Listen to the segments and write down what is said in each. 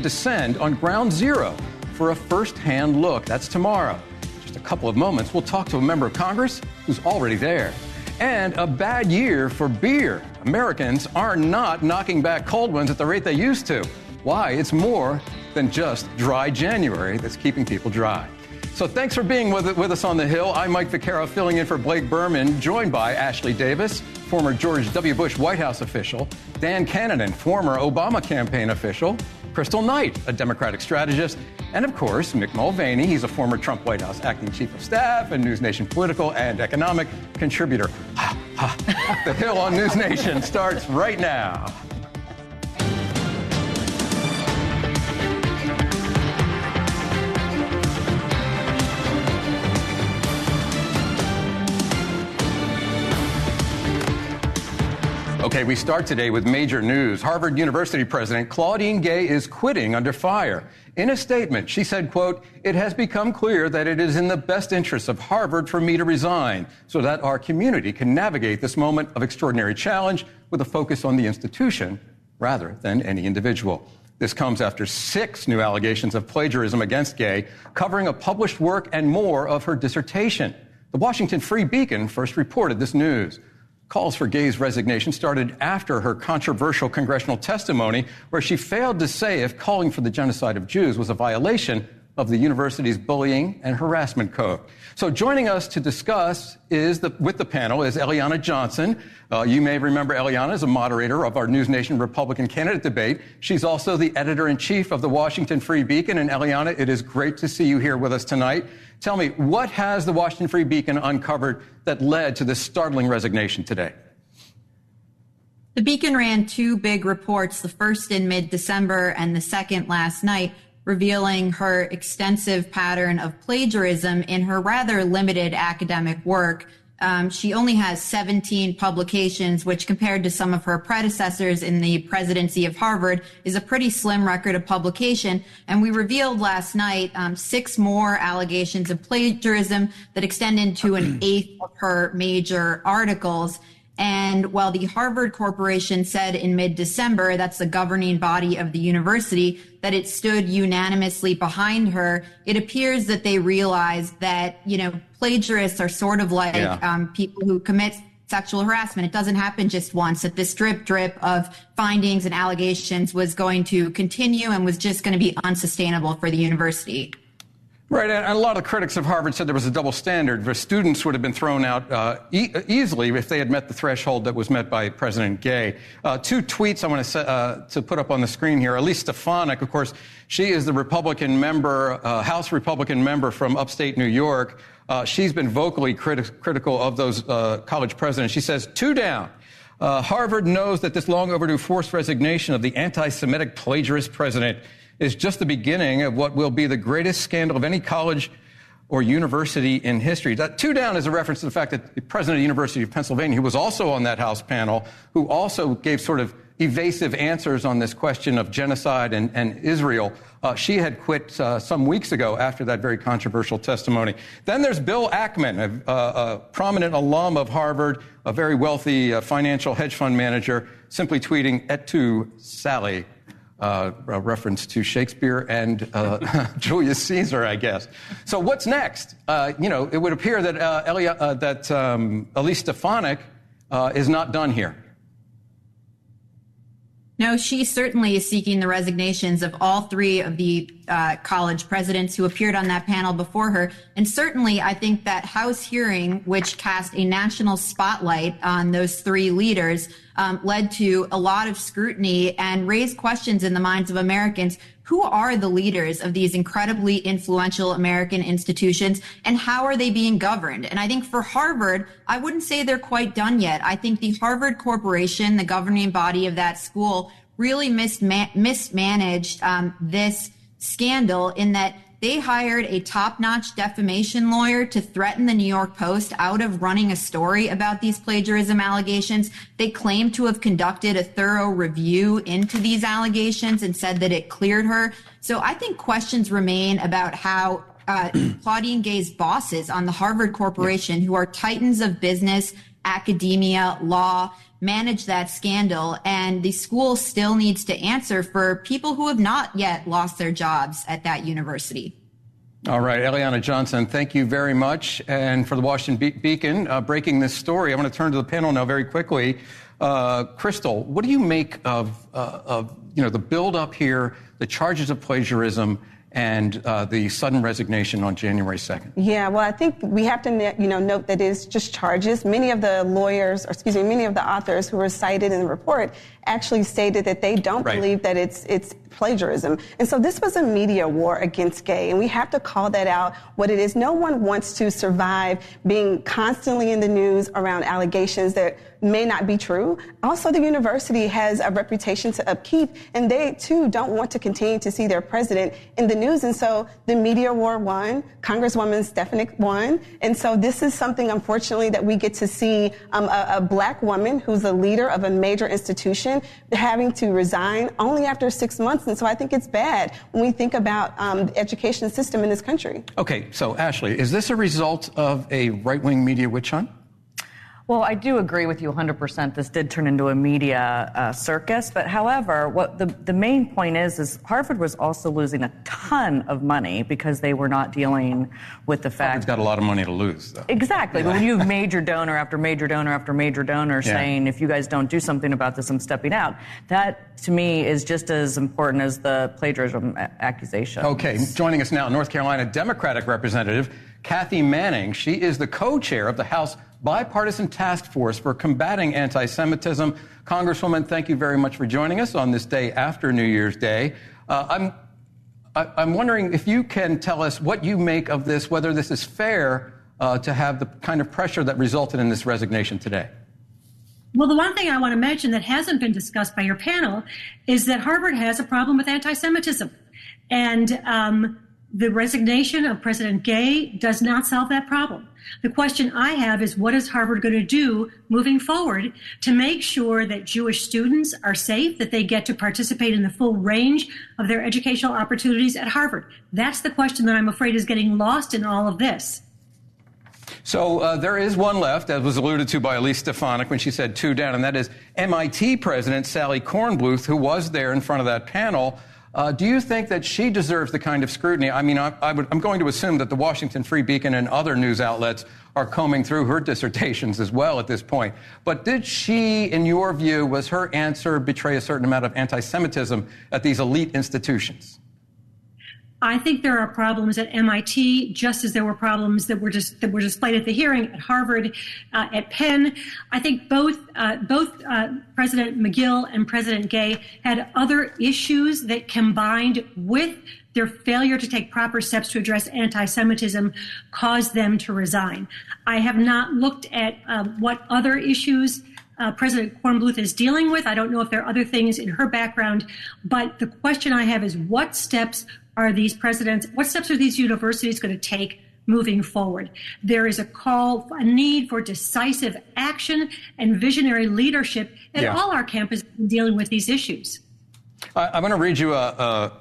descend on Ground Zero for a first-hand look. That's tomorrow. In just a couple of moments, we'll talk to a member of Congress who's already there. And a bad year for beer. Americans are not knocking back cold ones at the rate they used to. Why? It's more than just dry January that's keeping people dry. So thanks for being with us on the Hill. I'm Mike Vaccaro, filling in for Blake Berman, joined by Ashley Davis, former George W. Bush White House official, Dan Cannon, former Obama campaign official, Crystal Knight, a Democratic strategist, and of course, Mick Mulvaney. He's a former Trump White House acting chief of staff and NewsNation political and economic contributor. The Hill on NewsNation starts right now. Okay, we start today with major news. Harvard University president Claudine Gay is quitting under fire. In a statement, she said, quote, "It has become clear that it is in the best interest of Harvard for me to resign so that our community can navigate this moment of extraordinary challenge with a focus on the institution rather than any individual." This comes after 6 new allegations of plagiarism against Gay, covering a published work and more of her dissertation. The Washington Free Beacon first reported this news. Calls for Gay's resignation started after her controversial congressional testimony, where she failed to say if calling for the genocide of Jews was a violation of the university's bullying and harassment code. So joining us to discuss with the panel is Eliana Johnson. You may remember Eliana as a moderator of our NewsNation Republican candidate debate. She's also the editor-in-chief of the Washington Free Beacon. And Eliana, it is great to see you here with us tonight. Tell me, what has the Washington Free Beacon uncovered that led to this startling resignation today? The Beacon ran 2 big reports, the first in mid-December and the second last night, revealing her extensive pattern of plagiarism in her rather limited academic work. She only has 17 publications, which compared to some of her predecessors in the presidency of Harvard is a pretty slim record of publication. And we revealed last night 6 more allegations of plagiarism that extend into an 1/8 of her major articles. And while the Harvard Corporation said in mid-December, that's the governing body of the university, that it stood unanimously behind her, it appears that they realized that, plagiarists are sort of like people who commit sexual harassment. It doesn't happen just once, that this drip of findings and allegations was going to continue and was just going to be unsustainable for the university. Right, and a lot of critics of Harvard said there was a double standard. The students would have been thrown out easily if they had met the threshold that was met by President Gay. 2 tweets I want to put up on the screen here. Elise Stefanik, of course, she is the Republican member, House Republican member from upstate New York. She's been vocally critical of those college presidents. She says, 2 down. Harvard knows that this long overdue forced resignation of the anti-Semitic plagiarist president is just the beginning of what will be the greatest scandal of any college or university in history. That 2 down is a reference to the fact that the president of the University of Pennsylvania, who was also on that House panel, who also gave sort of evasive answers on this question of genocide and Israel, she had quit some weeks ago after that very controversial testimony. Then there's Bill Ackman, a prominent alum of Harvard, a very wealthy financial hedge fund manager, simply tweeting, "Et tu, Sally," a reference to Shakespeare and Julius Caesar, I guess. So what's next? It would appear that Elise Stefanik is not done here. No, she certainly is seeking the resignations of all 3 of the college presidents who appeared on that panel before her. And certainly, I think that House hearing, which cast a national spotlight on those 3 leaders, led to a lot of scrutiny and raised questions in the minds of Americans. Who are the leaders of these incredibly influential American institutions, and how are they being governed? And I think for Harvard, I wouldn't say they're quite done yet. I think the Harvard Corporation, the governing body of that school, really mismanaged this scandal in that they hired a top-notch defamation lawyer to threaten the New York Post out of running a story about these plagiarism allegations. They claimed to have conducted a thorough review into these allegations and said that it cleared her. So I think questions remain about how Claudine Gay's bosses on the Harvard Corporation, who are titans of business, academia, law, manage that scandal. And the school still needs to answer for people who have not yet lost their jobs at that university. All right, Eliana Johnson, thank you very much. And for the Washington Beacon, breaking this story, I want to turn to the panel now very quickly. Crystal, what do you make of the build-up here, the charges of plagiarism, and the sudden resignation on January 2nd? Yeah, well, I think we have to note that it's just charges. Many of the many of the authors who were cited in the report actually stated that they don't believe that it's plagiarism. And so this was a media war against gay, and we have to call that out what it is. No one wants to survive being constantly in the news around allegations that may not be true. Also, the university has a reputation to upkeep, and they, too, don't want to continue to see their president in the news. And so the media war won. Congresswoman Stefanik won. And so this is something, unfortunately, that we get to see a black woman who's a leader of a major institution having to resign only after 6 months. And so I think it's bad when we think about the education system in this country. Okay, so Ashley, is this a result of a right-wing media witch hunt? Well, I do agree with you 100%. This did turn into a media circus. But however, what the main point is Harvard was also losing a ton of money because they were not dealing with the fact. Harvard's got a lot of money to lose, though. Exactly. Yeah. But when you have major donor after major donor after major donor saying, if you guys don't do something about this, I'm stepping out, that to me is just as important as the plagiarism accusation. Okay. Joining us now, North Carolina Democratic Representative Kathy Manning. She is the co-chair of the House Bipartisan Task Force for Combating Anti-Semitism. Congresswoman, thank you very much for joining us on this day after New Year's Day. I'm wondering if you can tell us what you make of this, whether this is fair to have the kind of pressure that resulted in this resignation today. Well, the one thing I want to mention that hasn't been discussed by your panel is that Harvard has a problem with anti-Semitism. And the resignation of President Gay does not solve that problem. The question I have is, what is Harvard going to do moving forward to make sure that Jewish students are safe, that they get to participate in the full range of their educational opportunities at Harvard? That's the question that I'm afraid is getting lost in all of this. So there is one left, as was alluded to by Elise Stefanik when she said 2 down, and that is MIT President Sally Kornbluth, who was there in front of that panel. Do you think that she deserves the kind of scrutiny? I mean, I'm going to assume that the Washington Free Beacon and other news outlets are combing through her dissertations as well at this point. But did she, in your view, was her answer betray a certain amount of anti-Semitism at these elite institutions? I think there are problems at MIT, just as there were problems that were displayed at the hearing at Harvard, at Penn. I think both President McGill and President Gay had other issues that combined with their failure to take proper steps to address anti-Semitism caused them to resign. I have not looked at what other issues President Kornbluth is dealing with. I don't know if there are other things in her background, but the question I have is what steps are these universities going to take moving forward? There is a need for decisive action and visionary leadership at all our campuses in dealing with these issues. I'm going to read you a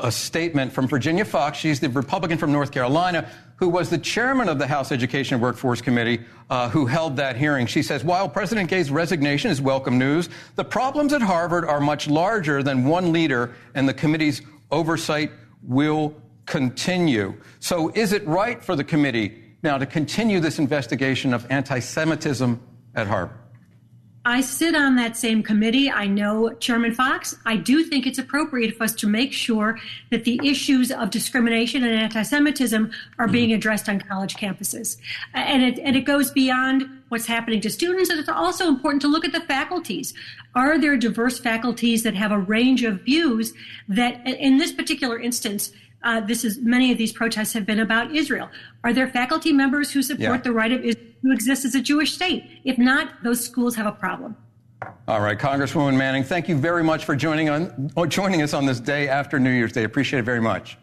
statement from Virginia Fox. She's the Republican from North Carolina who was the chairman of the House Education and Workforce Committee who held that hearing. She says, while President Gay's resignation is welcome news, the problems at Harvard are much larger than one leader, and the committee's oversight will continue. So is it right for the committee now to continue this investigation of anti-Semitism at Harvard? I sit on that same committee. I know Chairman Fox. I do think it's appropriate for us to make sure that the issues of discrimination and anti-Semitism are being addressed on college campuses. And it goes beyond what's happening to students, and it's also important to look at the faculties. Are there diverse faculties that have a range of views that, in this particular instance, many of these protests have been about Israel. Are there faculty members who support the right of Israel to exist as a Jewish state? If not, those schools have a problem. All right, Congresswoman Manning, thank you very much for joining us on this day after New Year's Day. Appreciate it very much.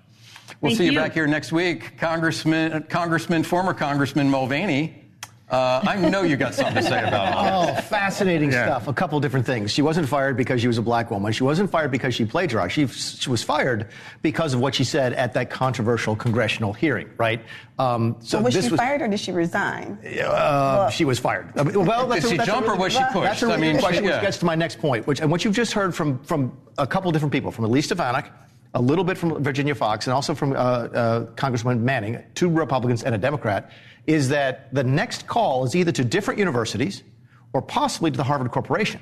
We'll see you back here next week. Former Congressman Mulvaney I know you got something to say about all this. Oh, fascinating stuff. A couple different things. She wasn't fired because she was a black woman. She wasn't fired because she plagiarized. She was fired because of what she said at that controversial congressional hearing, right? So was she fired or did she resign? She was fired. Well, did she jump or was she pushed? That's a really question, which gets to my next point. And what you've just heard from a couple different people, from Elise Stefanik, a little bit from Virginia Fox, and also from Congresswoman Manning, 2 Republicans and a Democrat, is that the next call is either to different universities or possibly to the Harvard Corporation.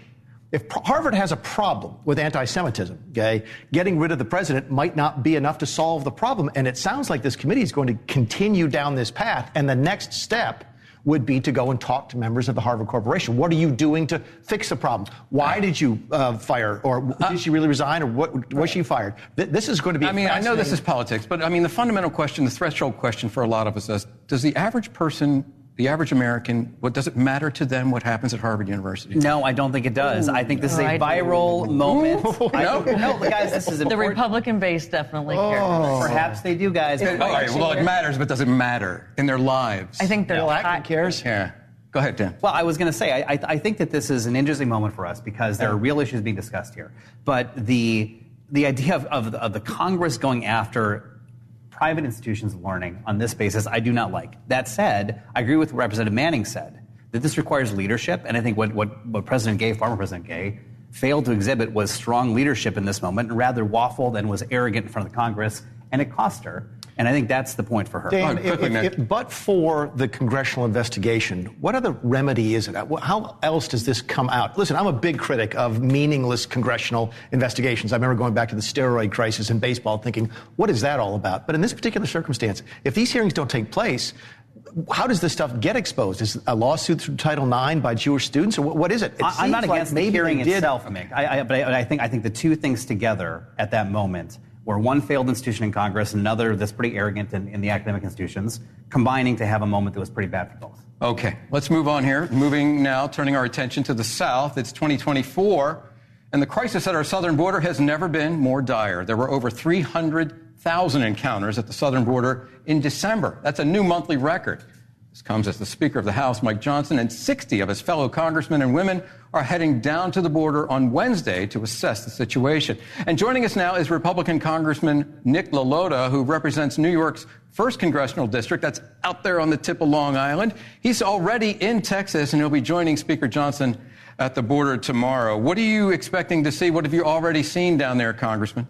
If Harvard has a problem with anti-Semitism, okay, getting rid of the president might not be enough to solve the problem. And it sounds like this committee is going to continue down this path. And the next step would be to go and talk to members of the Harvard Corporation. What are you doing to fix the problem? Why did you fire, or did she really resign, or what was she fired? This is going to be. I mean, I know this is politics, but I mean, the fundamental question, the threshold question for a lot of us is: does the average person, the average American, does it matter to them what happens at Harvard University? No, I don't think it does. I think this is a viral moment. No, guys, this is important. The Republican base definitely cares. Perhaps they do, guys. All right, well, it matters, but does it matter in their lives? I think Bill Ackman cares. Yeah. Go ahead, Dan. Well, I was going to say, I think that this is an interesting moment for us because there are real issues being discussed here. But the idea of the Congress going after private institutions of learning on this basis, I do not like. That said, I agree with what Representative Manning said, that this requires leadership, and I think what former President Gay, failed to exhibit was strong leadership in this moment, and rather waffled and was arrogant in front of the Congress, and it cost her. And I think that's the point for her. Dan, but for the congressional investigation, what other remedy is it? How else does this come out? Listen, I'm a big critic of meaningless congressional investigations. I remember going back to the steroid crisis in baseball thinking, what is that all about? But in this particular circumstance, if these hearings don't take place, how does this stuff get exposed? Is a lawsuit through Title IX by Jewish students, or what is it? I'm not against the hearing itself, Mick. But I think the two things together at that moment, where one failed institution in Congress, another that's pretty arrogant in the academic institutions, combining to have a moment that was pretty bad for both. Okay, let's move on here. Moving now, turning our attention to the South. It's 2024, and the crisis at our southern border has never been more dire. There were over 300,000 encounters at the southern border in December. That's a new monthly record. This comes as the Speaker of the House, Mike Johnson, and 60 of his fellow congressmen and women are heading down to the border on Wednesday to assess the situation. And joining us now is Republican Congressman Nick LaLota, who represents New York's 1st Congressional District. That's out there on the tip of Long Island. He's already in Texas, and he'll be joining Speaker Johnson at the border tomorrow. What are you expecting to see? What have you already seen down there, Congressman?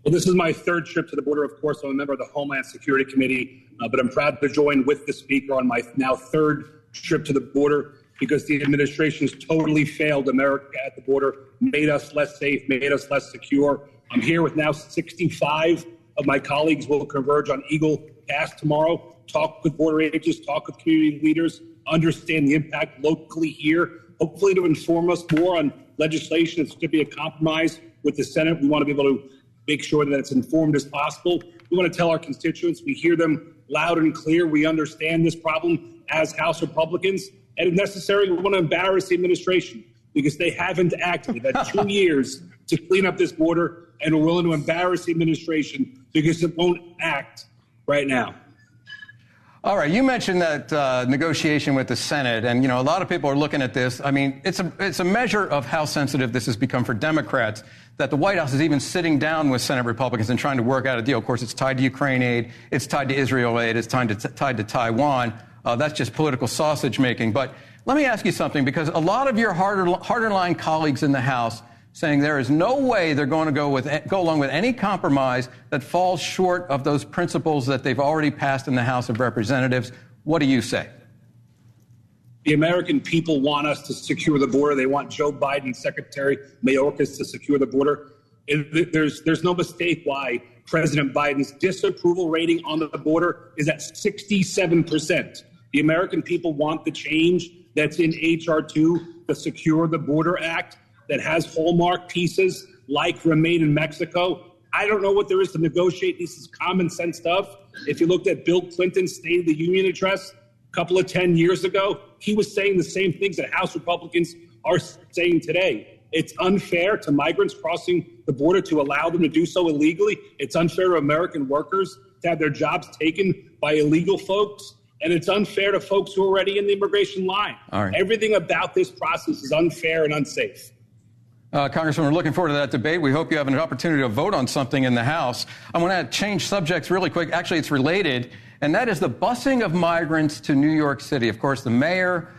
Well, this is my 3rd trip to the border. Of course, I'm a member of the Homeland Security Committee, but I'm proud to join with the Speaker on my now 3rd trip to the border because the administration has totally failed America at the border, made us less safe, made us less secure. I'm here with now 65 of my colleagues will converge on Eagle Pass tomorrow, talk with border agents, talk with community leaders, understand the impact locally here, hopefully to inform us more on legislation that's going to be a compromise with the Senate. We want to be able to make sure that it's informed as possible. We want to tell our constituents, we hear them loud and clear. We understand this problem as House Republicans. And if necessary, we want to embarrass the administration because they haven't acted. They've had 2 years to clean up this border, and we're willing to embarrass the administration because it won't act right now. All right, you mentioned that negotiation with the Senate, and a lot of people are looking at this. I mean, it's a measure of how sensitive this has become for Democrats that the White House is even sitting down with Senate Republicans and trying to work out a deal. Of course, it's tied to Ukraine aid, it's tied to Israel aid, it's tied to Taiwan. That's just political sausage making. But let me ask you something, because a lot of your harder line colleagues in the House saying there is no way they're going to go along with any compromise that falls short of those principles that they've already passed in the House of Representatives. What do you say? The American people want us to secure the border. They want Joe Biden, Secretary Mayorkas, to secure the border. There's no mistake why President Biden's disapproval rating on the border is at 67%. The American people want the change that's in H.R. 2, the Secure the Border Act, that has hallmark pieces like Remain in Mexico. I don't know what there is to negotiate. This is common sense stuff. If you looked at Bill Clinton's State of the Union address a couple of 10 years ago, he was saying the same things that House Republicans are saying today. It's unfair to migrants crossing the border to allow them to do so illegally. It's unfair to American workers to have their jobs taken by illegal folks. and it's unfair to folks who are already in the immigration line. All right. Everything about this process is unfair and unsafe. Congressman, we're looking forward to that debate. We hope you have an opportunity to vote on something in the House. I want to change subjects really quick. Actually, it's related, and that is the busing of migrants to New York City. Of course, the mayor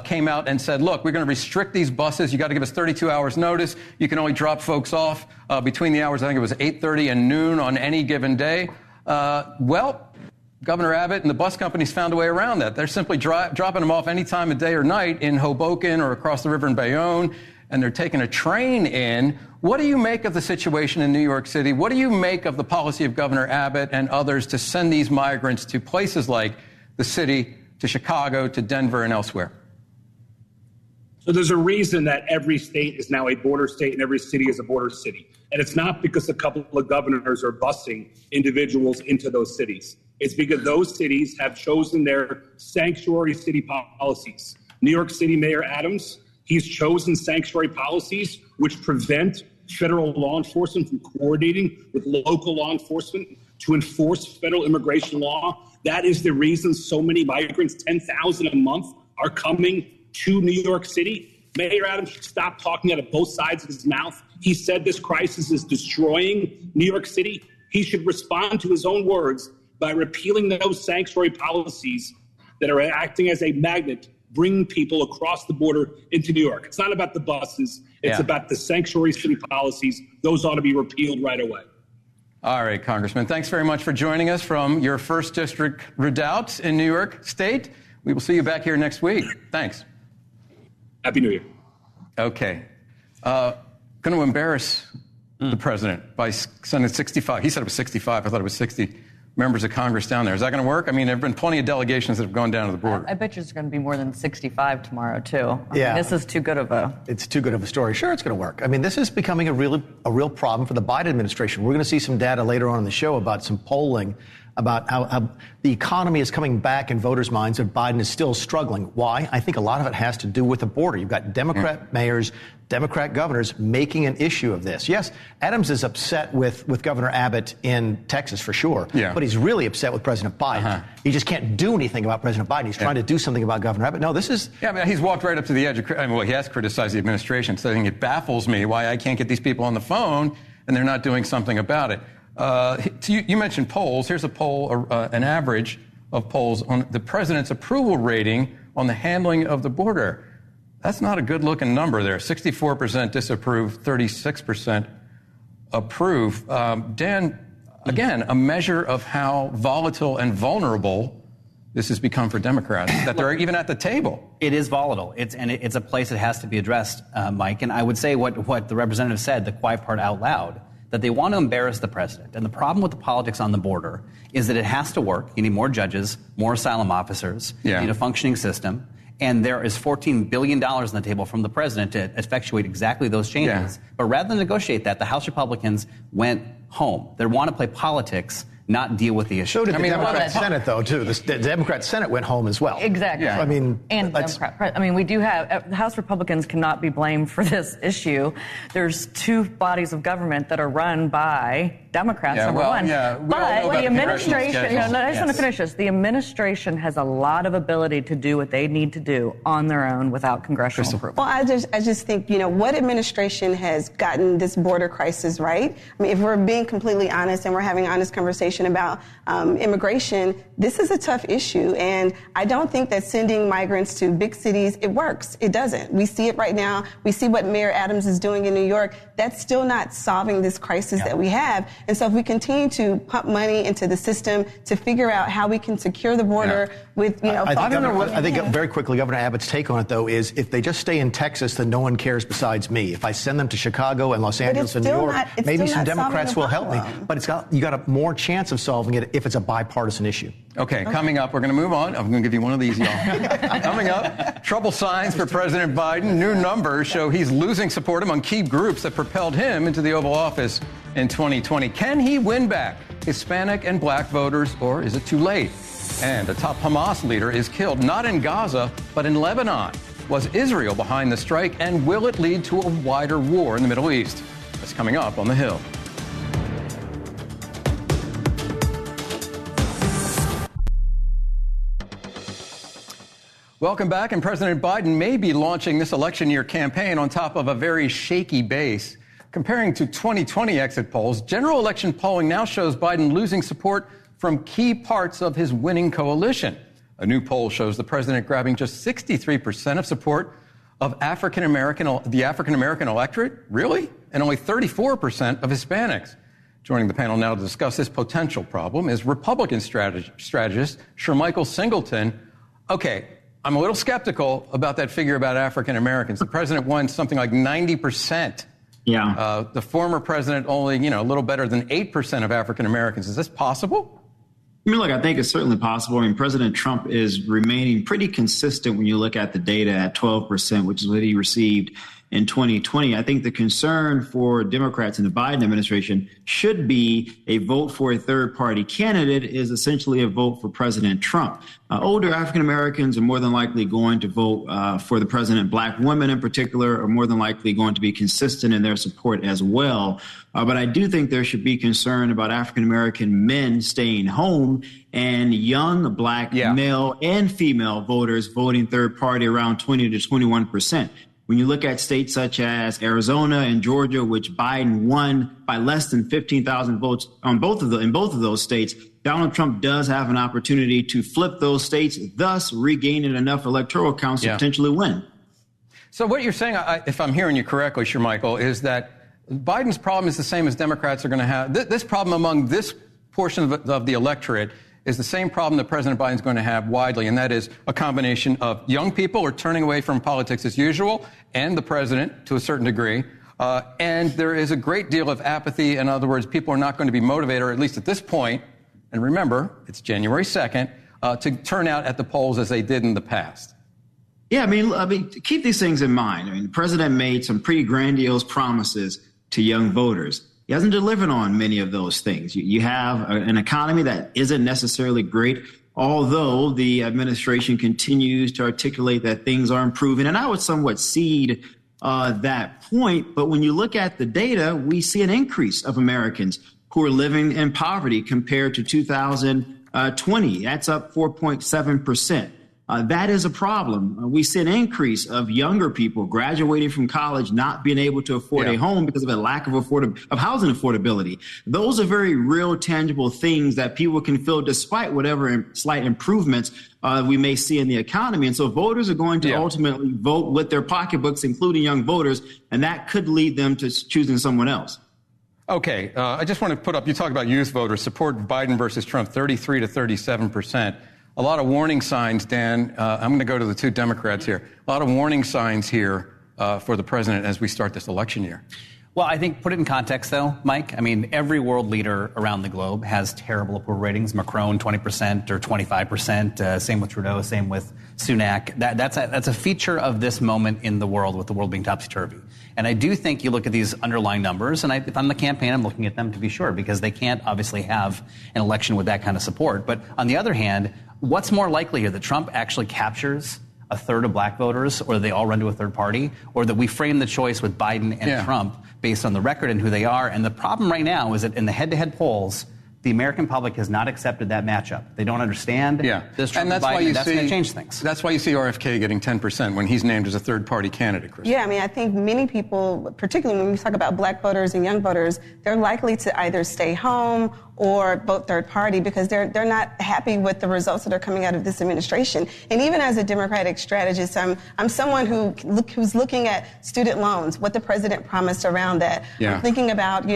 came out and said, look, we're going to restrict these buses. You got to give us 32 hours notice. You can only drop folks off between the hours, I think it was 8:30 and noon on any given day. Well, Governor Abbott and the bus companies found a way around that. They're simply dropping them off any time of day or night in Hoboken or across the river in Bayonne, and they're taking a train in. What do you make of the situation in New York City? What do you make of the policy of Governor Abbott and others to send these migrants to places like the city, to Chicago, to Denver, and elsewhere? So there's a reason that every state is now a border state and every city is a border city. And it's not because a couple of governors are busing individuals into those cities. It's because those cities have chosen their sanctuary city policies. New York City Mayor Adams, he's chosen sanctuary policies which prevent federal law enforcement from coordinating with local law enforcement to enforce federal immigration law. That is the reason so many migrants, 10,000 a month, are coming to New York City. Mayor Adams should stop talking out of both sides of his mouth. He said this crisis is destroying New York City. He should respond to his own words by repealing those sanctuary policies that are acting as a magnet, bringing people across the border into New York. It's not about the buses. It's about the sanctuary city policies. Those ought to be repealed right away. All right, Congressman, thanks very much for joining us from your 1st District redoubt in New York State. We will see you back here next week. Thanks. Happy New Year. Okay. Going to embarrass the president by sending 65. He said it was 65. I thought it was 60 members of Congress down there. Is that going to work? I mean, there have been plenty of delegations that have gone down to the border. I bet you it's going to be more than 65 tomorrow, too. I mean, this is too good of a... It's too good of a story. Sure, it's going to work. I mean, this is becoming a real problem for the Biden administration. We're going to see some data later on in the show about some polling about how the economy is coming back in voters' minds, and Biden is still struggling. Why? I think a lot of it has to do with the border. You've got Democrat mayors, Democrat governors making an issue of this. Yes, Adams is upset with Governor Abbott in Texas for sure, but he's really upset with President Biden. He just can't do anything about President Biden. He's trying to do something about Governor Abbott. No, this is... Yeah, I mean, he's walked right up to the edge of... he has criticized the administration, saying it baffles me why I can't get these people on the phone and they're not doing something about it. You mentioned polls. Here's a poll, an average of polls on the president's approval rating on the handling of the border. That's not a good-looking number there. 64% disapprove, 36% approve. Dan, again, a measure of how volatile and vulnerable this has become for Democrats, that they're even at the table. It is volatile. It's a place that has to be addressed, Mike. And I would say what the representative said, the quiet part out loud, that they want to embarrass the president. And the problem with the politics on the border is that it has to work. You need more judges, more asylum officers. You need a functioning system. And there is $14 billion on the table from the president to effectuate exactly those changes. But rather than negotiate that, the House Republicans went home. They want to play politics, not deal with the issue. So did the Democrat Senate, though, too. The Democrat Senate went home as well. Exactly. I mean, and Democrat. I mean, we do have House Republicans cannot be blamed for this issue. There's two bodies of government that are run by Democrats, number one. But the administration, I just want to finish this. The administration has a lot of ability to do what they need to do on their own without congressional approval. Well, I just think, what administration has gotten this border crisis right? I mean, if we're being completely honest and we're having an honest conversation about immigration, this is a tough issue. And I don't think that sending migrants to big cities, it works. It doesn't. We see it right now. We see what Mayor Adams is doing in New York. That's still not solving this crisis that we have. And so if we continue to pump money into the system to figure out how we can secure the border with, I think very quickly, Governor Abbott's take on it, though, is if they just stay in Texas, then no one cares besides me. If I send them to Chicago and Los Angeles and New York, maybe some Democrats will help me. But you got a more chance of solving it if it's a bipartisan issue. Okay, coming up, we're going to move on. I'm going to give you one of these, y'all. Coming up, trouble signs for President Biden. New numbers show he's losing support among key groups that propelled him into the Oval Office in 2020. Can he win back Hispanic and black voters, or is it too late? And a top Hamas leader is killed, not in Gaza, but in Lebanon. Was Israel behind the strike, and will it lead to a wider war in the Middle East? That's coming up on The Hill. Welcome back. And President Biden may be launching this election year campaign on top of a very shaky base. Comparing to 2020 exit polls, general election polling now shows Biden losing support from key parts of his winning coalition. A new poll shows the president grabbing just 63% of support of the African American electorate. Really? And only 34% of Hispanics. Joining the panel now to discuss this potential problem is Republican strategist Shermichael Singleton. Okay, I'm a little skeptical about that figure about African Americans. The president won something like 90%. Yeah. The former president only, a little better than 8% of African Americans. Is this possible? I mean, look, I think it's certainly possible. I mean, President Trump is remaining pretty consistent when you look at the data at 12%, which is what he received in 2020. I think the concern for Democrats in the Biden administration should be a vote for a third party candidate is essentially a vote for President Trump. Older African Americans are more than likely going to vote for the president. Black women in particular are more than likely going to be consistent in their support as well. But I do think there should be concern about African American men staying home and young black male and female voters voting third party around 20 to 21%. When you look at states such as Arizona and Georgia, which Biden won by less than 15,000 votes in both of those states, Donald Trump does have an opportunity to flip those states, thus regaining enough electoral counts to potentially win. So what you're saying, if I'm hearing you correctly, Shermichael, is that Biden's problem is the same as Democrats are going to have. This problem among this portion of the electorate is the same problem that President Biden's going to have widely, and that is a combination of young people are turning away from politics as usual and the president to a certain degree. And there is a great deal of apathy. In other words, people are not going to be motivated, or at least at this point, and remember, it's January 2nd, to turn out at the polls as they did in the past. Yeah, I mean, keep these things in mind. I mean, the president made some pretty grandiose promises to young voters. He hasn't delivered on many of those things. You have an economy that isn't necessarily great, although the administration continues to articulate that things are improving. And I would somewhat cede that point. But when you look at the data, we see an increase of Americans who are living in poverty compared to 2020. That's up 4.7%. That is a problem. We see an increase of younger people graduating from college not being able to afford a home because of a lack of housing affordability. Those are very real, tangible things that people can feel despite whatever slight improvements we may see in the economy. And so voters are going to ultimately vote with their pocketbooks, including young voters, and that could lead them to choosing someone else. Okay, I just want to put up, you talk about youth voters, support Biden versus Trump, 33 to 37%. A lot of warning signs, Dan. I'm going to go to the two Democrats here. A lot of warning signs here for the president as we start this election year. Well, I think put it in context, though, Mike. I mean, every world leader around the globe has terrible approval ratings. Macron, 20% or 25%. Same with Trudeau. Same with Sunak. That's a feature of this moment in the world, with the world being topsy-turvy. And I do think you look at these underlying numbers, and if I'm the campaign, I'm looking at them to be sure, because they can't obviously have an election with that kind of support. But on the other hand, what's more likely here, that Trump actually captures a third of black voters, or they all run to a third party, or that we frame the choice with Biden and Trump based on the record and who they are? And the problem right now is that in the head-to-head polls, the American public has not accepted that matchup. They don't understand this Trump and Biden, and that's going to change things. That's why you see RFK getting 10% when he's named as a third-party candidate, Chris. Yeah, I mean, I think many people, particularly when we talk about black voters and young voters, they're likely to either stay home or vote third party because they're not happy with the results that are coming out of this administration. And even as a Democratic strategist, I'm someone who's looking at student loans, what the president promised around that. Yeah. I'm thinking about,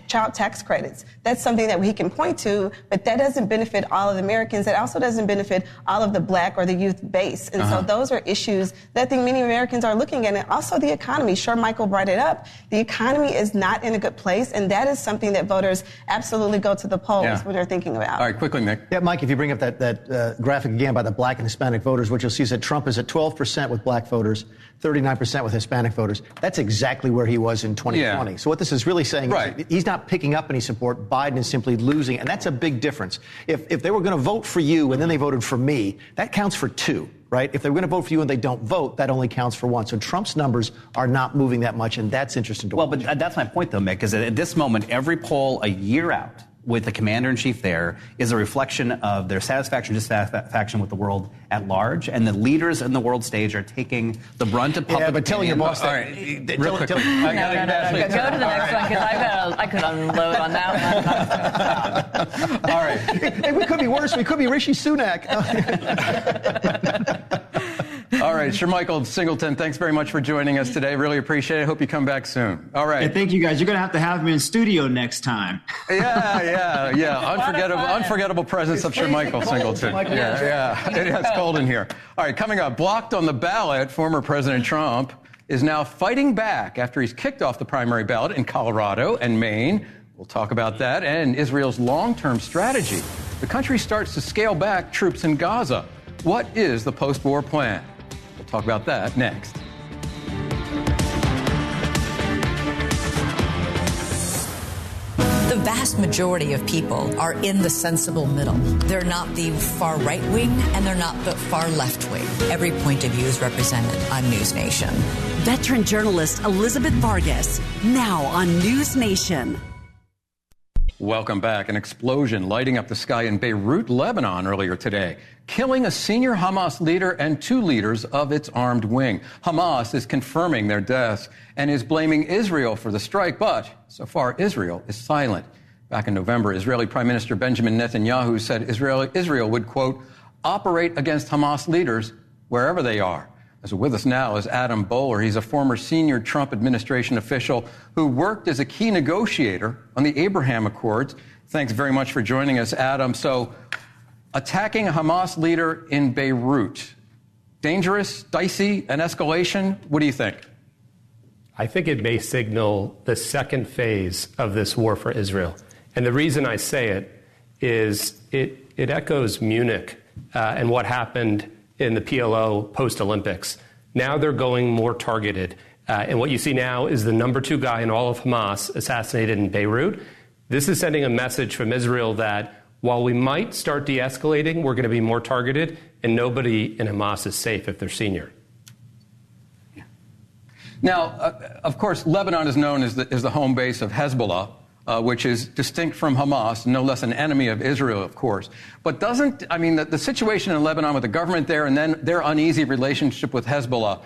child tax credits. That's something that he can point to, but that doesn't benefit all of the Americans. That also doesn't benefit all of the black or the youth base. And so those are issues that I think many Americans are looking at. And also the economy. Sure, Michael brought it up. The economy is not in a good place, and that is something that voters absolutely go to the polls when they're thinking about. All right, quickly, Nick. Yeah, Mike, if you bring up that graphic again by the black and Hispanic voters, what you'll see is that Trump is at 12% with black voters, 39% with Hispanic voters. That's exactly where he was in 2020. So what this is really saying is he's not picking up any support. Biden is simply losing, and that's a big difference. If they were going to vote for you and then they voted for me, that counts for two. Right? If they're going to vote for you and they don't vote, that only counts for one. So Trump's numbers are not moving that much, and that's interesting to watch. Well, but that's my point, though, Mick, is that at this moment, every poll a year out with the commander-in-chief there is a reflection of their satisfaction, dissatisfaction with the world at large, and the leaders in the world stage are taking the brunt of public. Yeah, but telling your boss that. All right, real quick. No. Go to the next one, because I could unload on that one. All right. Hey, we could be worse. We could be Rishi Sunak. All right, Shermichael Singleton, thanks very much for joining us today. Really appreciate it. Hope you come back soon. All right. Hey, thank you, guys. You're going to have me in studio next time. Yeah. Unforgettable presence of Shermichael Singleton. Yeah. It's cold in here. All right, coming up, blocked on the ballot, former President Trump is now fighting back after he's kicked off the primary ballot in Colorado and Maine. We'll talk about that and Israel's long-term strategy. The country starts to scale back troops in Gaza. What is the post-war plan? We'll talk about that next. The vast majority of people are in the sensible middle. They're not the far right wing and they're not the far left wing. Every point of view is represented on NewsNation. Veteran journalist Elizabeth Vargas, now on NewsNation. Welcome back. An explosion lighting up the sky in Beirut, Lebanon earlier today, killing a senior Hamas leader and 2 leaders of its armed wing. Hamas is confirming their deaths and is blaming Israel for the strike, but so far Israel is silent. Back in November, Israeli Prime Minister Benjamin Netanyahu said Israel would, quote, operate against Hamas leaders wherever they are. So with us now is Adam Bowler. He's a former senior Trump administration official who worked as a key negotiator on the Abraham Accords. Thanks very much for joining us, Adam. So attacking a Hamas leader in Beirut, dangerous, dicey, an escalation? What do you think? I think it may signal the second phase of this war for Israel. And the reason I say it is it echoes Munich and what happened in the PLO post-Olympics. Now they're going more targeted. And what you see now is the number 2 guy in all of Hamas assassinated in Beirut. This is sending a message from Israel that while we might start de-escalating, we're going to be more targeted, and nobody in Hamas is safe if they're senior. Now, of course, Lebanon is known as the home base of Hezbollah, which is distinct from Hamas, no less an enemy of Israel, of course. But the situation in Lebanon with the government there and then their uneasy relationship with Hezbollah,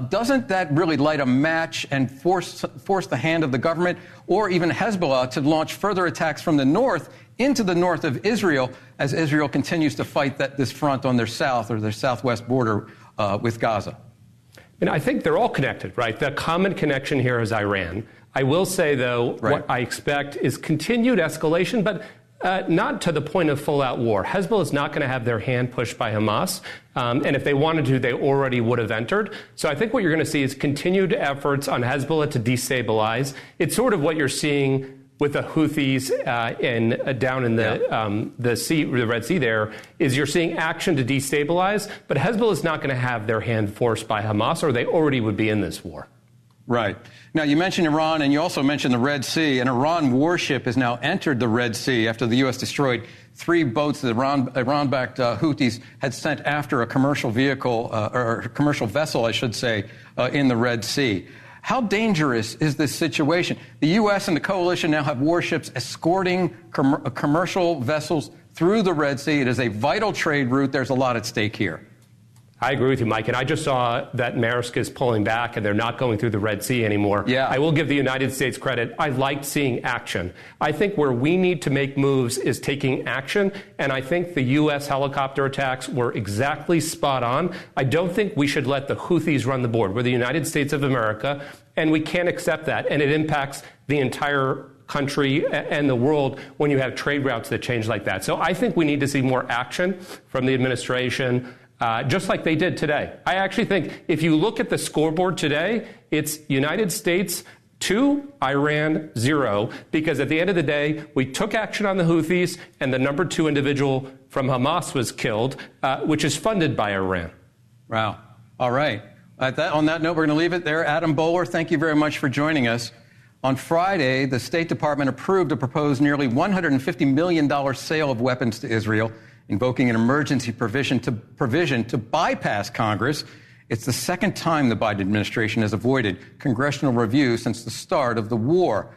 doesn't that really light a match and force the hand of the government or even Hezbollah to launch further attacks from the north into the north of Israel as Israel continues to fight this front on their south or their southwest border with Gaza? And I think they're all connected, right? The common connection here is Iran. I will say, though, what I expect is continued escalation, but not to the point of full-out war. Hezbollah is not going to have their hand pushed by Hamas, and if they wanted to, they already would have entered. So I think what you're going to see is continued efforts on Hezbollah to destabilize. It's sort of what you're seeing with the Houthis down in the Red Sea there, is you're seeing action to destabilize, but Hezbollah is not going to have their hand forced by Hamas, or they already would be in this war. Right. Now, you mentioned Iran, and you also mentioned the Red Sea. An Iran warship has now entered the Red Sea after the U.S. destroyed 3 boats that Iran-backed Houthis had sent after a commercial vehicle, or a commercial vessel, I should say, in the Red Sea. How dangerous is this situation? The U.S. and the coalition now have warships escorting commercial vessels through the Red Sea. It is a vital trade route. There's a lot at stake here. I agree with you, Mike. And I just saw that Maersk is pulling back and they're not going through the Red Sea anymore. Yeah. I will give the United States credit. I liked seeing action. I think where we need to make moves is taking action. And I think the U.S. helicopter attacks were exactly spot on. I don't think we should let the Houthis run the board. We're the United States of America, and we can't accept that. And it impacts the entire country and the world when you have trade routes that change like that. So I think we need to see more action from the administration. Just like they did today. I actually think if you look at the scoreboard today, it's United States 2, Iran 0, because at the end of the day, we took action on the Houthis and the number 2 individual from Hamas was killed, which is funded by Iran. Wow. All right. On that note, we're going to leave it there. Adam Bowler, thank you very much for joining us. On Friday, the State Department approved a proposed nearly $150 million sale of weapons to Israel, invoking an emergency provision to bypass Congress. It's the second time the Biden administration has avoided congressional review since the start of the war.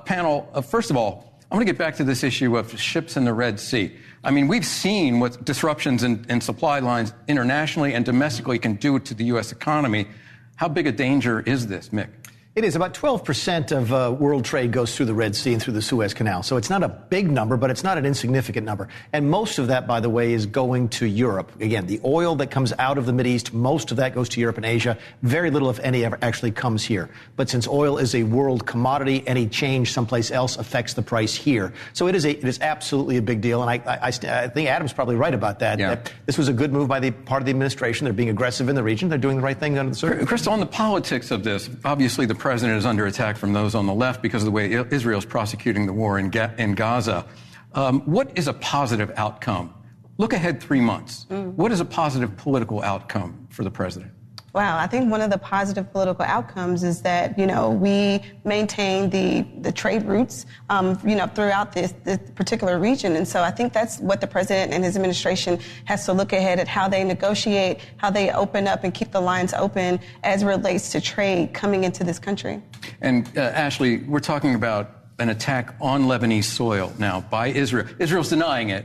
Panel, first of all, I want to get back to this issue of ships in the Red Sea. I mean, we've seen what disruptions in supply lines internationally and domestically can do to the U.S. economy. How big a danger is this, Mick? It is. About 12% of world trade goes through the Red Sea and through the Suez Canal. So it's not a big number, but it's not an insignificant number. And most of that, by the way, is going to Europe. Again, the oil that comes out of the Mideast, most of that goes to Europe and Asia. Very little, if any, ever actually comes here. But since oil is a world commodity, any change someplace else affects the price here. So it is absolutely a big deal. And I think Adam's probably right about that. Yeah. That this was a good move by the part of the administration. They're being aggressive in the region. They're doing the right thing under the circumstances. Crystal, on the politics of this, obviously the president is under attack from those on the left because of the way Israel is prosecuting the war in Gaza. What is a positive outcome? Look ahead 3 months. What is a positive political outcome for the president? Wow, I think one of the positive political outcomes is that, we maintain the trade routes, throughout this particular region. And so I think that's what the president and his administration has to look ahead at, how they negotiate, how they open up and keep the lines open as it relates to trade coming into this country. And Ashley, we're talking about an attack on Lebanese soil now by Israel. Israel's denying it,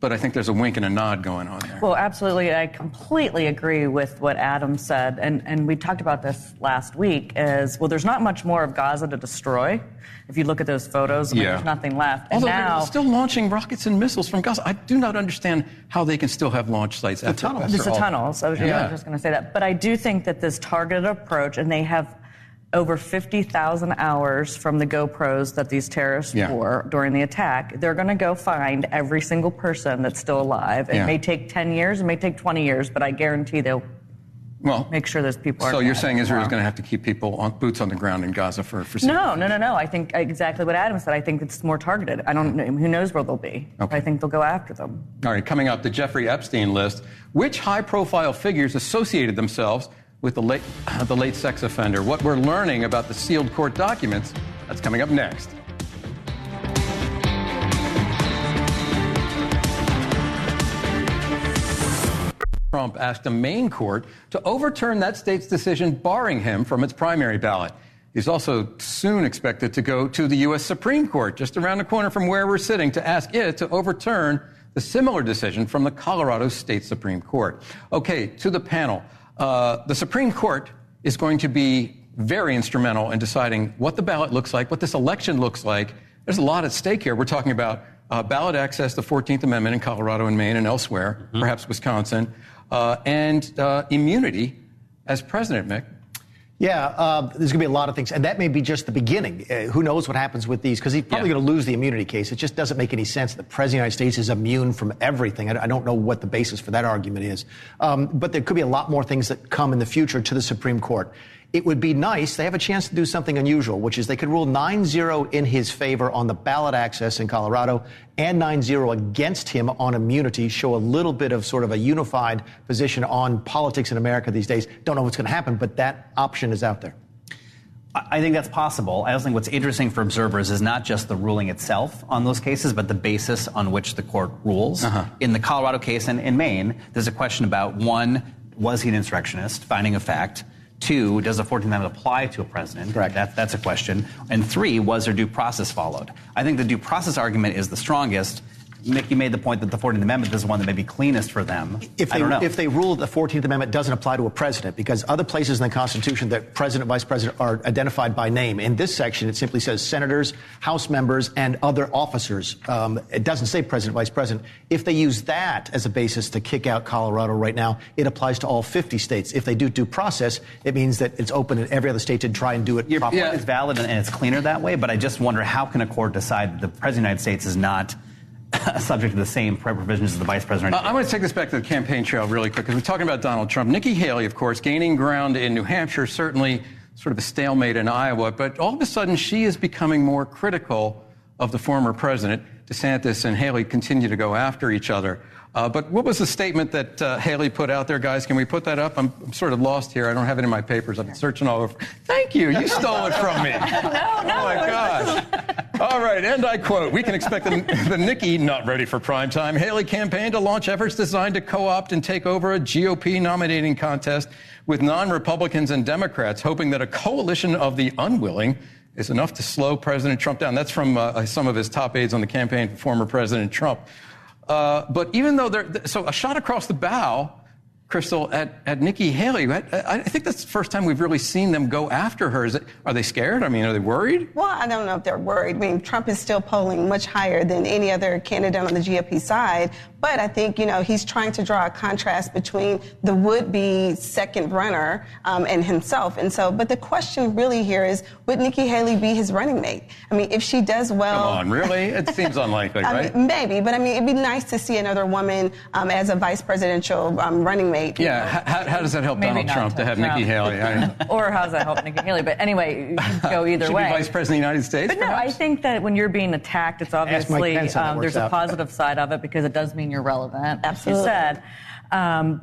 but I think there's a wink and a nod going on there. Well, absolutely. I completely agree with what Adam said. And we talked about this last week there's not much more of Gaza to destroy. If you look at those photos, there's nothing left. Although they're still launching rockets and missiles from Gaza. I do not understand how they can still have launch sites. It's the tunnels. I was just going to say that. But I do think that this targeted approach, and they have over 50,000 hours from the GoPros that these terrorists wore during the attack. They're going to go find every single person that's still alive. It may take 10 years, it may take 20 years, but I guarantee they'll make sure those people are. So you're saying Israel's going to have to keep boots on the ground in Gaza for No. I think exactly what Adam said. I think it's more targeted. I don't know. Who knows where they'll be. Okay. I think they'll go after them. All right, coming up, the Jeffrey Epstein list. Which high-profile figures associated themselves with the late sex offender? What we're learning about the sealed court documents, that's coming up next. Trump asked a Maine court to overturn that state's decision barring him from its primary ballot. He's also soon expected to go to the U.S. Supreme Court, just around the corner from where we're sitting, to ask it to overturn the similar decision from the Colorado State Supreme Court. Okay, to the panel. The Supreme Court is going to be very instrumental in deciding what the ballot looks like, what this election looks like. There's a lot at stake here. We're talking about ballot access, the 14th Amendment in Colorado and Maine and elsewhere, perhaps Wisconsin, and immunity as president, Mick. Yeah, there's going to be a lot of things. And that may be just the beginning. Who knows what happens with these? Because he's probably going to lose the immunity case. It just doesn't make any sense. The President of the United States is immune from everything. I don't know what the basis for that argument is. But there could be a lot more things that come in the future to the Supreme Court. It would be nice. They have a chance to do something unusual, which is they could rule 9-0 in his favor on the ballot access in Colorado and 9-0 against him on immunity, show a little bit of sort of a unified position on politics in America these days. Don't know what's going to happen, but that option is out there. I think that's possible. I also think what's interesting for observers is not just the ruling itself on those cases, but the basis on which the court rules. In the Colorado case and in Maine, there's a question about, one, was he an insurrectionist, finding of fact? Two, does the 14th Amendment apply to a president? Correct. That's a question. And three, was there due process followed? I think the due process argument is the strongest. Mick, you made the point that the 14th Amendment is the one that may be cleanest for them. I don't know. If they rule the 14th Amendment doesn't apply to a president, because other places in the Constitution that president, vice president are identified by name. In this section, it simply says senators, House members, and other officers. It doesn't say president, vice president. If they use that as a basis to kick out Colorado right now, it applies to all 50 states. If they do due process, it means that it's open in every other state to try and do it properly. Your point is valid and it's cleaner that way, but I just wonder, how can a court decide that the president of the United States is not subject to the same provisions as the vice president? I'm going to take this back to the campaign trail really quick, because we're talking about Donald Trump. Nikki Haley, of course, gaining ground in New Hampshire, certainly sort of a stalemate in Iowa, but all of a sudden she is becoming more critical of the former president. DeSantis and Haley continue to go after each other. But what was the statement that Haley put out there, guys? Can we put that up? I'm sort of lost here. I don't have it in my papers. I've been searching all over. Thank you. You stole it from me. No. Oh, my gosh. All right, and I quote, we can expect the Nikki, not ready for primetime, Haley campaign to launch efforts designed to co-opt and take over a GOP nominating contest with non-Republicans and Democrats, hoping that a coalition of the unwilling is enough to slow President Trump down. That's from some of his top aides on the campaign for former President Trump. But even though so a shot across the bow, Crystal, at Nikki Haley, I think that's the first time we've really seen them go after her. Are they scared? I mean, are they worried? Well, I don't know if they're worried. I mean, Trump is still polling much higher than any other candidate on the GOP side. But I think, he's trying to draw a contrast between the would-be second runner and himself. And so, but the question really here is, would Nikki Haley be his running mate? I mean, if she does well... Come on, really? It seems unlikely, right? Maybe, but I mean, it'd be nice to see another woman as a vice presidential running mate. Yeah, how does that help Donald Trump to have Nikki Haley? Or how does that help Nikki Haley? But anyway, you can go either way. Should be vice president of the United States, But perhaps? no, I think that when you're being attacked, it's obviously, there's a positive side of it because it does mean you're relevant, Absolutely. as you said.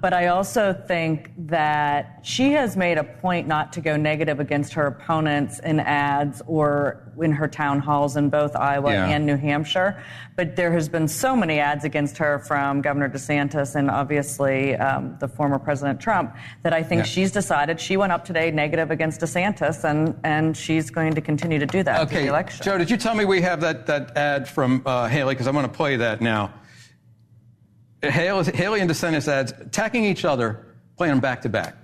But I also think that she has made a point not to go negative against her opponents in ads or in her town halls in both Iowa and New Hampshire. But there has been so many ads against her from Governor DeSantis and obviously the former President Trump that I think she's decided. She went up today negative against DeSantis, and she's going to continue to do that through the election. Joe, did you tell me we have that ad from Haley? Because I'm going to play that now. Haley and DeSantis ads attacking each other, playing them back to back.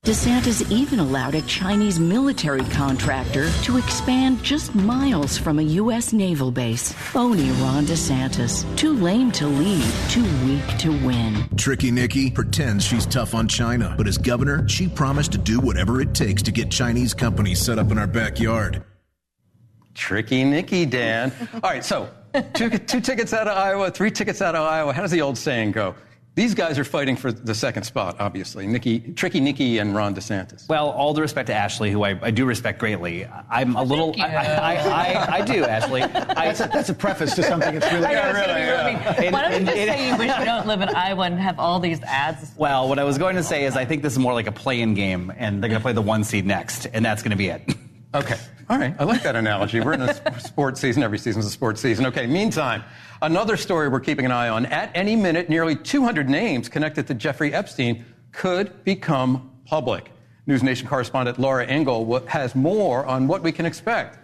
DeSantis even allowed a Chinese military contractor to expand just miles from a U.S. naval base. Phony Ron DeSantis. Too lame to lead, too weak to win. Tricky Nikki pretends she's tough on China, but as governor, she promised to do whatever it takes to get Chinese companies set up in our backyard. Tricky Nikki, Dan. All right, so two tickets out of Iowa, 3 tickets out of Iowa. How does the old saying go? These guys are fighting for the second spot, obviously. Tricky Nikki and Ron DeSantis. Well, all due respect to Ashley, who I do respect greatly, I'm a little... I do, Ashley. That's a preface to something that's really... Why don't you just say you wish you don't live in Iowa and have all these ads? Well, what I was going to say is I think this is more like a play-in game, and they're going to play the 1 seed next, and that's going to be it. Okay. All right. I like that analogy. We're in a sports season. Every season's a sports season. Okay. Meantime, another story we're keeping an eye on. At any minute, nearly 200 names connected to Jeffrey Epstein could become public. NewsNation correspondent Laura Engel has more on what we can expect.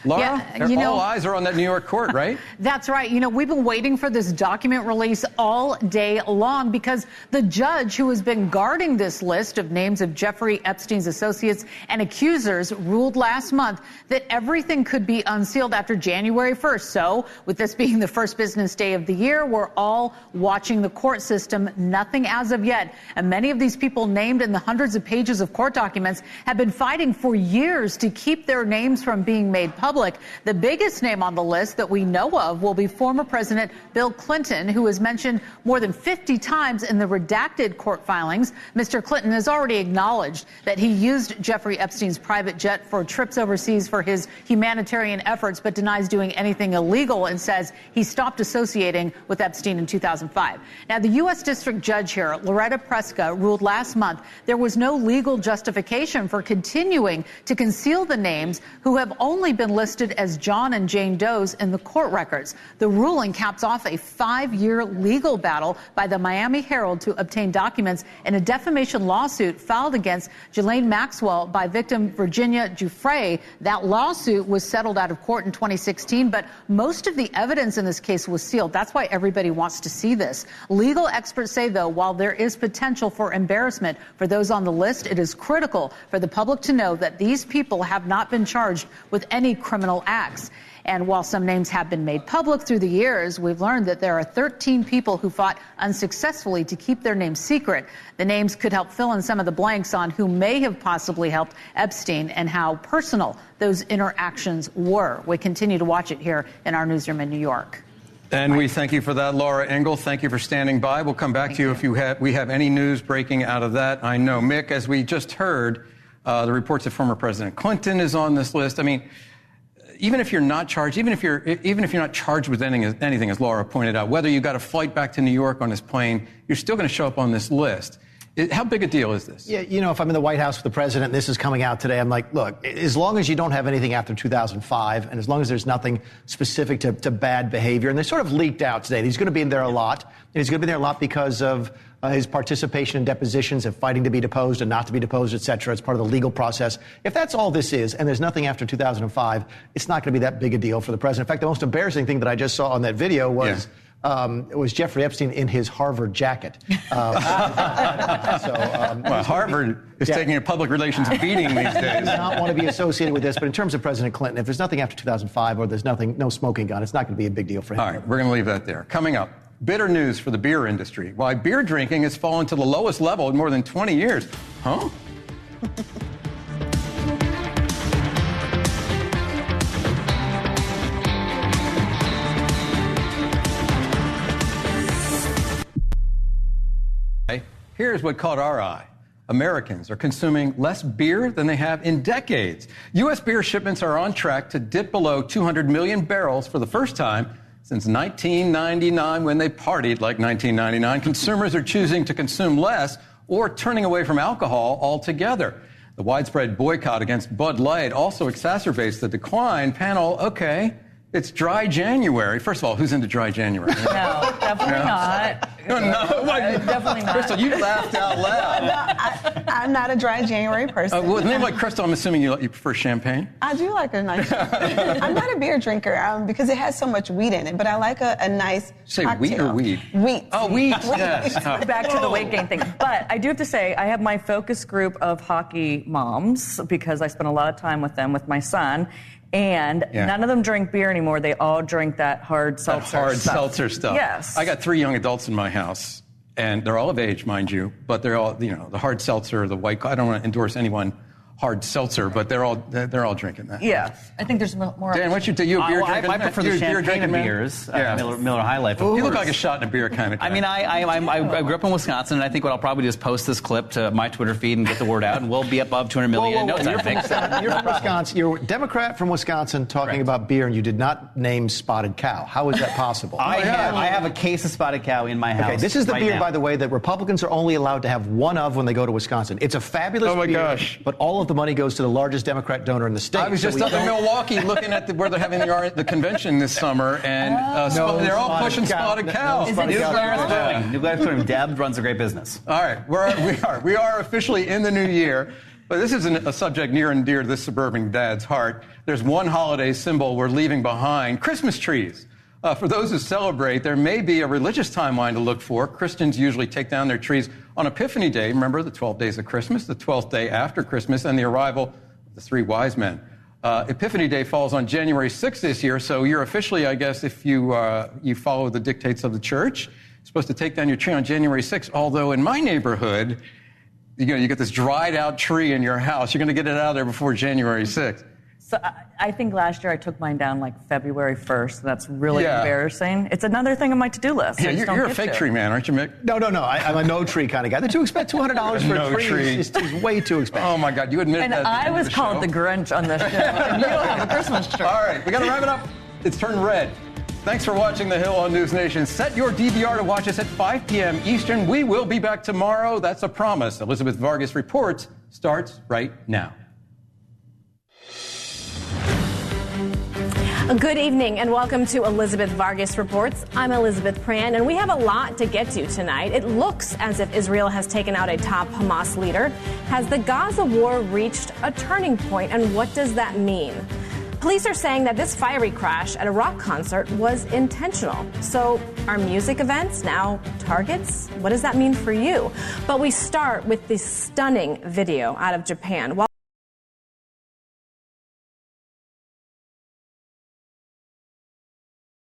Laura, all eyes are on that New York court, right? That's right. We've been waiting for this document release all day long because the judge who has been guarding this list of names of Jeffrey Epstein's associates and accusers ruled last month that everything could be unsealed after January 1st. So with this being the first business day of the year, we're all watching the court system. Nothing as of yet. And many of these people named in the hundreds of pages of court documents have been fighting for years to keep their names from being made public. The biggest name on the list that we know of will be former President Bill Clinton, who is mentioned more than 50 times in the redacted court filings. Mr. Clinton has already acknowledged that he used Jeffrey Epstein's private jet for trips overseas for his humanitarian efforts, but denies doing anything illegal and says he stopped associating with Epstein in 2005. Now, the U.S. District Judge here, Loretta Preska, ruled last month there was no legal justification for continuing to conceal the names who have only been listed as John and Jane Doe's in the court records. The ruling caps off a 5-year legal battle by the Miami Herald to obtain documents in a defamation lawsuit filed against Ghislaine Maxwell by victim Virginia Giuffre. That lawsuit was settled out of court in 2016, but most of the evidence in this case was sealed. That's why everybody wants to see this. Legal experts say, though, while there is potential for embarrassment for those on the list, it is critical for the public to know that these people have not been charged with any criminal acts. And while some names have been made public through the years, we've learned that there are 13 people who fought unsuccessfully to keep their names secret. The names could help fill in some of the blanks on who may have possibly helped Epstein and how personal those interactions were. We continue to watch it here in our newsroom in New York. And we thank you for that, Laura Engel. Thank you for standing by. We'll come back to you if we have any news breaking out of that. I know, Mick, as we just heard, the reports that former President Clinton is on this list. I mean, even if you're not charged, even if you're not charged with anything, as Laura pointed out, whether you got to flight back to New York on this plane, you're still going to show up on this list. How big a deal is this? Yeah, if I'm in the White House with the president and this is coming out today, I'm like, look, as long as you don't have anything after 2005 and as long as there's nothing specific to bad behavior, and they sort of leaked out today, he's going to be in there a lot. And he's going to be there a lot because of his participation in depositions and fighting to be deposed and not to be deposed, et cetera. It's part of the legal process. If that's all this is, and there's nothing after 2005, it's not going to be that big a deal for the president. In fact, the most embarrassing thing that I just saw on that video was... it was Jeffrey Epstein in his Harvard jacket. Harvard is taking a public relations beating these days. I do not want to be associated with this, but in terms of President Clinton, if there's nothing after 2005 or there's no smoking gun, it's not going to be a big deal for him. All right, we're going to leave that there. Coming up, bitter news for the beer industry. Why beer drinking has fallen to the lowest level in more than 20 years. Huh? Here's what caught our eye. Americans are consuming less beer than they have in decades. U.S. beer shipments are on track to dip below 200 million barrels for the first time since 1999, when they partied like 1999. Consumers are choosing to consume less or turning away from alcohol altogether. The widespread boycott against Bud Light also exacerbates the decline. Panel, okay, it's dry January. First of all, who's into dry January? No, definitely not. No, definitely not. Crystal, you laughed out loud. I'm not a dry January person. With a name like Crystal, I'm assuming you prefer champagne? I do like a nice champagne. I'm not a beer drinker because it has so much wheat in it, but I like a nice Say cocktail. wheat or weed? Wheat. Oh, wheat, yes. Back to the weight gain thing. But I do have to say, I have my focus group of hockey moms because I spend a lot of time with them with my son. And none of them drink beer anymore. They all drink that hard seltzer stuff. Yes. I got 3 young adults in my house, and they're all of age, mind you, but they're all, the hard seltzer, the white, I don't want to endorse anyone hard seltzer, but they're all drinking that. Yeah. I think there's more. Dan, what you do? You a beer drinking? I prefer the champagne beers, Miller High Life. You look like a shot in a beer kind of guy. I mean, I grew up in Wisconsin, and I think what I'll probably do is post this clip to my Twitter feed and get the word out, and we'll be above 200 million in no time, I think. You're from Wisconsin. You're a Democrat from Wisconsin talking about beer, and you did not name Spotted Cow. How is that possible? I have a case of Spotted Cow in my house. Okay, this is the beer, by the way, that Republicans are only allowed to have one of when they go to Wisconsin. It's a fabulous beer, but all of the money goes to the largest Democrat donor in the state. I was just up in Milwaukee looking at where they're having the convention this summer, and they're all pushing Spotted Cow. New Glarus Deb runs a great business. All right, we are officially in the new year, but this is a subject near and dear to this suburban dad's heart. There's one holiday symbol we're leaving behind: Christmas trees. For those who celebrate, there may be a religious timeline to look for. Christians usually take down their trees on Epiphany Day. Remember, the 12 days of Christmas, the 12th day after Christmas, and the arrival of the 3 wise men. Epiphany Day falls on January 6th this year, so you're officially, I guess, if you follow the dictates of the church, supposed to take down your tree on January 6th. Although in my neighborhood, you get this dried out tree in your house. You're going to get it out of there before January 6th. So I think last year I took mine down like February 1st. That's really embarrassing. It's another thing on my to-do list. Yeah, you're a fake tree man, aren't you, Mick? No. I'm a no tree kind of guy. They're too expensive. $200 for a tree is way too expensive. Oh, my God. You admit and that. And I was called the Grinch on this show. And you don't have a Christmas tree. All right. We got to wrap it up. It's turned red. Thanks for watching The Hill on NewsNation. Set your DVR to watch us at 5 p.m. Eastern. We will be back tomorrow. That's a promise. Elizabeth Vargas Reports starts right now. Good evening and welcome to Elizabeth Vargas Reports. I'm Elizabeth Pran, and we have a lot to get to tonight. It looks as if Israel has taken out a top Hamas leader. Has the Gaza war reached a turning point, and what does that mean? Police are saying that this fiery crash at a rock concert was intentional. So are music events now targets? What does that mean for you? But we start with this stunning video out of Japan.